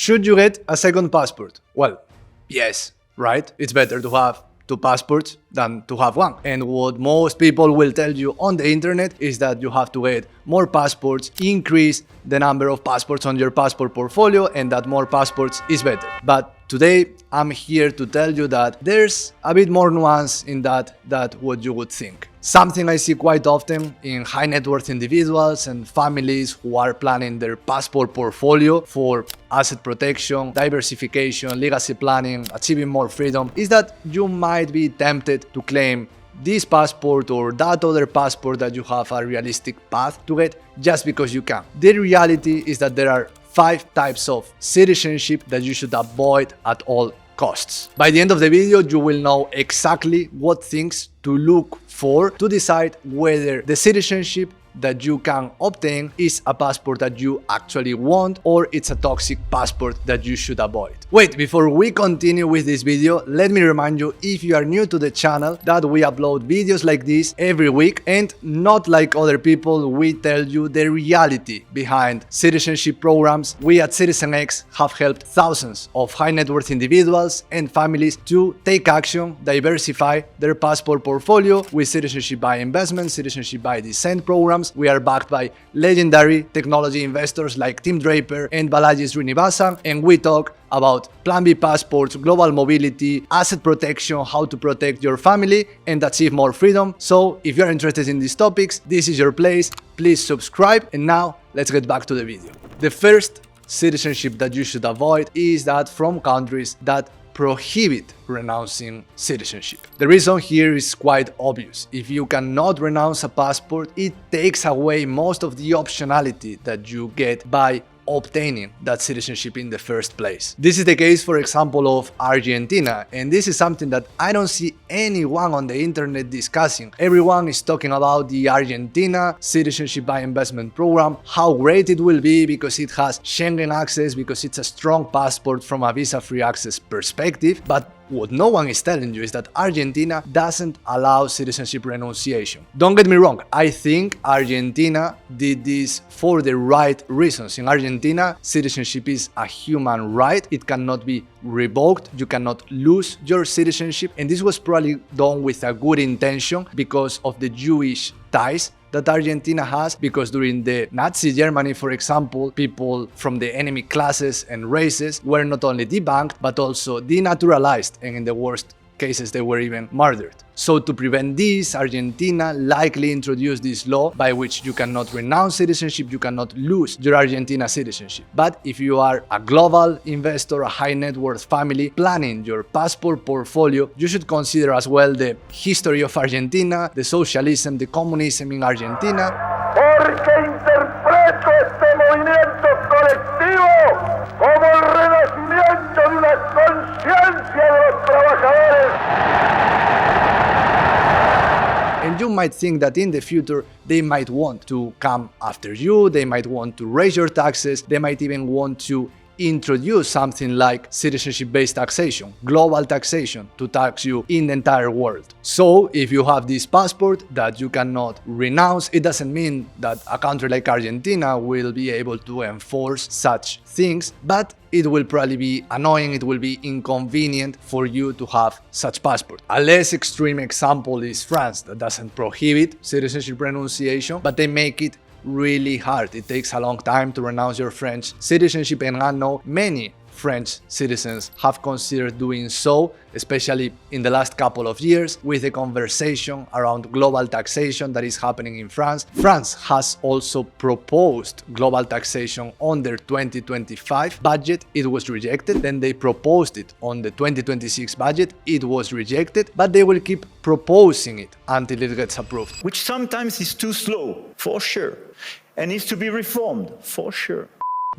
Should you get a second passport? Well, yes, right? It's better to have two passports than to have one. And what most people will tell you on the internet is that you have to get more passports, increase the number of passports on your passport portfolio, and that more passports is better. But today I'm here to tell you that there's a bit more nuance in that than what you would think. Something I see quite often in high net worth individuals and families who are planning their passport portfolio for asset protection, diversification, legacy planning, achieving more freedom, is that you might be tempted to claim this passport or that other passport that you have a realistic path to get just because you can. The reality is that there are 5 types of citizenship that you should avoid at all costs. By the end of the video, you will know exactly what things to look for to decide whether the citizenship that you can obtain is a passport that you actually want or it's a toxic passport that you should avoid. Wait, before we continue with this video, let me remind you, if you are new to the channel, that we upload videos like this every week, and not like other people, we tell you the reality behind citizenship programs. We at CitizenX have helped thousands of high net worth individuals and families to take action, diversify their passport portfolio with citizenship by investment, citizenship by descent programs. We are backed by legendary technology investors like Tim Draper and Balaji Srinivasan, and we talk about Plan B passports, global mobility, asset protection, how to protect your family and achieve more freedom. So if you're interested in these topics, this is your place. Please subscribe, and now let's get back to the video. The first citizenship that you should avoid is that from countries that prohibit renouncing citizenship. The reason here is quite obvious. If you cannot renounce a passport, it takes away most of the optionality that you get by obtaining that citizenship in the first place. This is the case, for example, of Argentina, and this is something that I don't see anyone on the internet discussing. Everyone is talking about the Argentina citizenship by investment program, how great it will be because it has Schengen access, because it's a strong passport from a visa-free access perspective, but what no one is telling you is that Argentina doesn't allow citizenship renunciation. Don't get me wrong, I think Argentina did this for the right reasons. In Argentina, citizenship is a human right. It cannot be revoked. You cannot lose your citizenship. And this was probably done with a good intention because of the Jewish ties that Argentina has, because during the Nazi Germany, for example, people from the enemy classes and races were not only debunked, but also denaturalized, and in the worst cases they were even murdered. So to prevent this, Argentina likely introduced this law by which you cannot renounce citizenship, you cannot lose your Argentina citizenship. But if you are a global investor, a high net worth family planning your passport portfolio, you should consider as well the history of Argentina, the socialism, the communism in Argentina. Porque interpreto este movimiento colectivo como el renacimiento de una conciencia de los trabajadores. And you might think that in the future they might want to come after you, they might want to raise your taxes, they might even want to introduce something like citizenship-based taxation, global taxation, to tax you in the entire world. So if you have this passport that you cannot renounce, it doesn't mean that a country like Argentina will be able to enforce such things, but it will probably be annoying, it will be inconvenient for you to have such passport. A less extreme example is France, that doesn't prohibit citizenship renunciation, but they make it really hard. It takes a long time to renounce your French citizenship, and I know many French citizens have considered doing so, especially in the last couple of years with the conversation around global taxation that is happening in France. France has also proposed global taxation on their 2025 budget. It was rejected. Then they proposed it on the 2026 budget. It was rejected, but they will keep proposing it until it gets approved. Which sometimes is too slow, for sure, and needs to be reformed, for sure.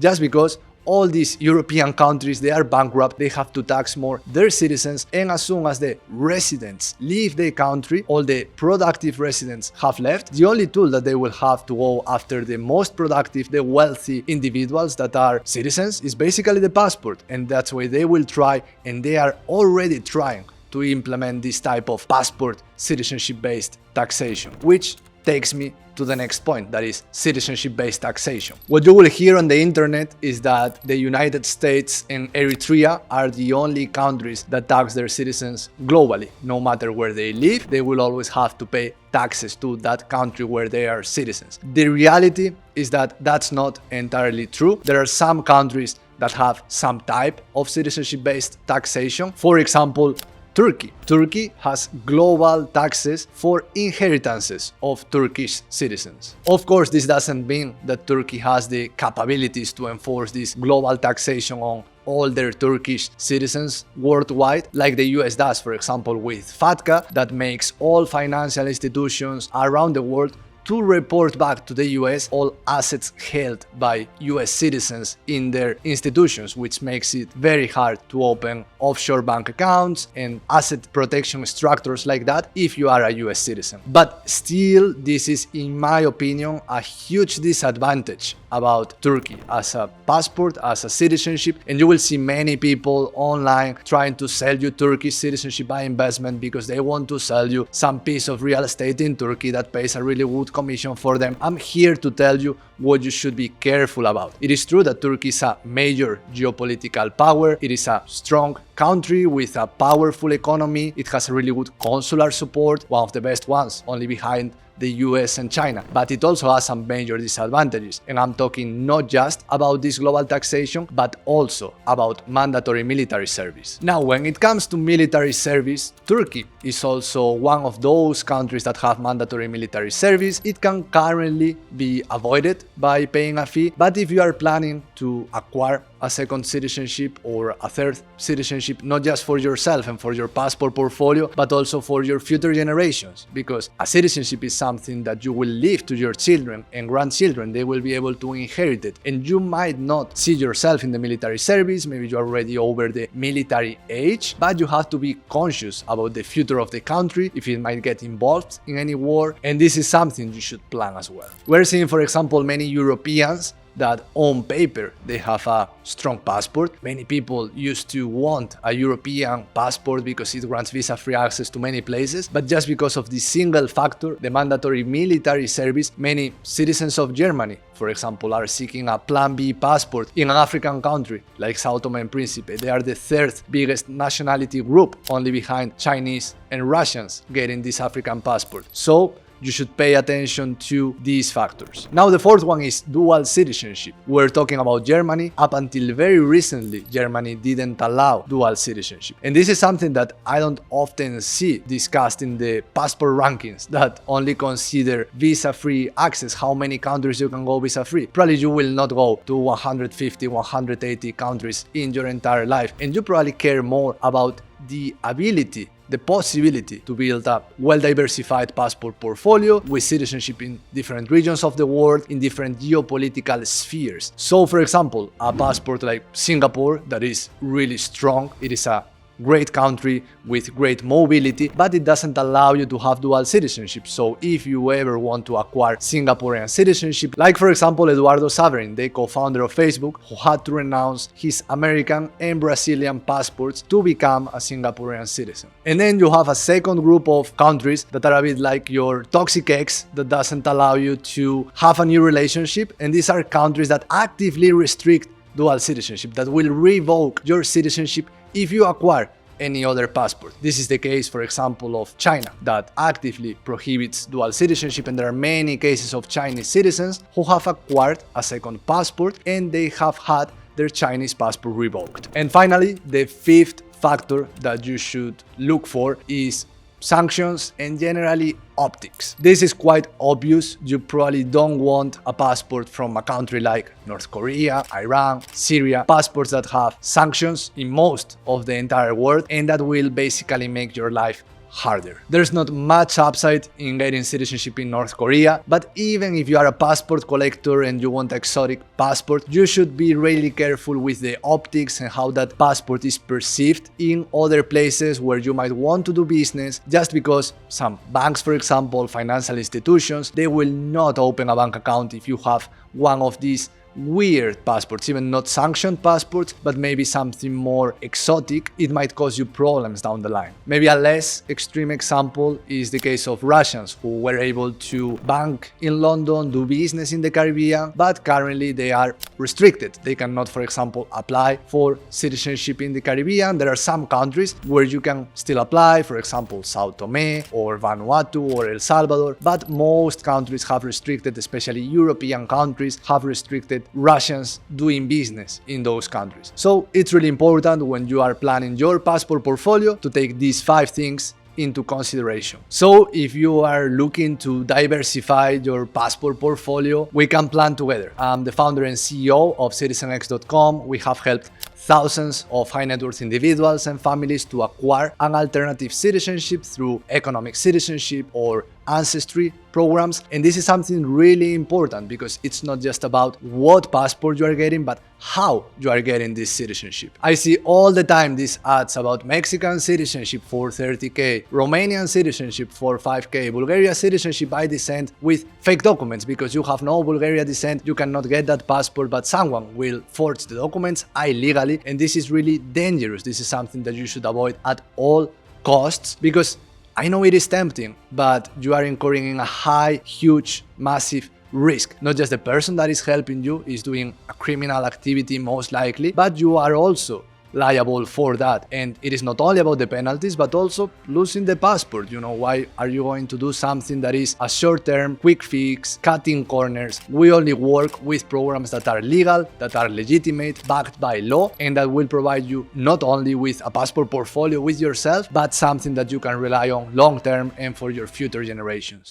Just because all these European countries, they are bankrupt, they have to tax more their citizens, and as soon as the residents leave the country, all the productive residents have left, the only tool that they will have to go after the most productive, the wealthy individuals that are citizens, is basically the passport. And that's why they will try, and they are already trying to implement this type of passport citizenship-based taxation, which takes me to the next point, that is citizenship-based taxation. What you will hear on the internet is that the United States and Eritrea are the only countries that tax their citizens globally. No matter where they live, they will always have to pay taxes to that country where they are citizens. The reality is that that's not entirely true. There are some countries that have some type of citizenship-based taxation. For example, Turkey. Turkey has global taxes for inheritances of Turkish citizens. Of course, this doesn't mean that Turkey has the capabilities to enforce this global taxation on all their Turkish citizens worldwide, like the US does, for example, with FATCA, that makes all financial institutions around the world to report back to the US all assets held by US citizens in their institutions, which makes it very hard to open offshore bank accounts and asset protection structures like that if you are a US citizen. But still, this is, in my opinion, a huge disadvantage about Turkey as a passport, as a citizenship, and you will see many people online trying to sell you Turkish citizenship by investment because they want to sell you some piece of real estate in Turkey that pays a really good commission for them. I'm here to tell you what you should be careful about. It is true that Turkey is a major geopolitical power. It is a strong country with a powerful economy. It has a really good consular support, one of the best ones, only behind the US and China, but it also has some major disadvantages. And I'm talking not just about this global taxation, but also about mandatory military service. Now, when it comes to military service, Turkey is also one of those countries that have mandatory military service. It can currently be avoided by paying a fee, but if you are planning to acquire a second citizenship or a third citizenship, not just for yourself and for your passport portfolio, but also for your future generations, because a citizenship is something that you will leave to your children and grandchildren. They will be able to inherit it, and you might not see yourself in the military service. Maybe you're already over the military age, but you have to be conscious about the future of the country, if it might get involved in any war, and this is something you should plan as well. We're seeing, for example, many Europeans that on paper they have a strong passport. Many people used to want a European passport because it grants visa-free access to many places, but just because of the single factor, the mandatory military service, many citizens of Germany, for example, are seeking a Plan B passport in an African country like Sao Tome and Principe. They are the third biggest nationality group, only behind Chinese and Russians getting this African passport. So you should pay attention to these factors. Now, the fourth one is dual citizenship. We're talking about Germany. Up until very recently, Germany didn't allow dual citizenship. And this is something that I don't often see discussed in the passport rankings that only consider visa-free access, how many countries you can go visa-free. Probably you will not go to 150, 180 countries in your entire life. And you probably care more about the ability, the possibility to build a well-diversified passport portfolio with citizenship in different regions of the world, in different geopolitical spheres. So, for example, a passport like Singapore that is really strong, it is a great country with great mobility, but it doesn't allow you to have dual citizenship. So if you ever want to acquire Singaporean citizenship, like for example Eduardo Saverin, the co-founder of Facebook, who had to renounce his American and Brazilian passports to become a Singaporean citizen. And then you have a second group of countries that are a bit like your toxic ex that doesn't allow you to have a new relationship, and these are countries that actively restrict dual citizenship, that will revoke your citizenship if you acquire any other passport. This is the case, for example, of China, that actively prohibits dual citizenship, and there are many cases of Chinese citizens who have acquired a second passport and they have had their Chinese passport revoked. And finally, the fifth factor that you should look for is sanctions and generally optics. This is quite obvious. You probably don't want a passport from a country like North Korea, Iran, Syria, passports that have sanctions in most of the entire world, and that will basically make your life harder. There's not much upside in getting citizenship in North Korea, but even if you are a passport collector and you want exotic passport, you should be really careful with the optics and how that passport is perceived in other places where you might want to do business, just because some banks, for example, financial institutions, they will not open a bank account if you have one of these weird passports, even not sanctioned passports, but maybe something more exotic, it might cause you problems down the line. Maybe a less extreme example is the case of Russians who were able to bank in London, do business in the Caribbean, but currently they are restricted. They cannot, for example, apply for citizenship in the Caribbean. There are some countries where you can still apply, for example, Sao Tome or Vanuatu or El Salvador, but most countries have restricted, especially European countries, have restricted Russians doing business in those countries. So it's really important when you are planning your passport portfolio to take these 5 things into consideration. So if you are looking to diversify your passport portfolio, we can plan together. I'm the founder and CEO of CitizenX.com. We have helped thousands of high net worth individuals and families to acquire an alternative citizenship through economic citizenship or ancestry programs. And this is something really important because it's not just about what passport you are getting, but how you are getting this citizenship. I see all the time these ads about Mexican citizenship for 30K, Romanian citizenship for 5K, Bulgaria citizenship by descent with fake documents because you have no Bulgaria descent, you cannot get that passport, but someone will forge the documents illegally. And this is really dangerous. This is something that you should avoid at all costs because I know it is tempting, but you are incurring in a high, huge, massive risk. Not just the person that is helping you is doing a criminal activity most likely, but you are also liable for that. And it is not only about the penalties, but also losing the passport. You know, why are you going to do something that is a short-term, quick fix, cutting corners? We only work with programs that are legal, that are legitimate, backed by law, and that will provide you not only with a passport portfolio with yourself, but something that you can rely on long-term and for your future generations.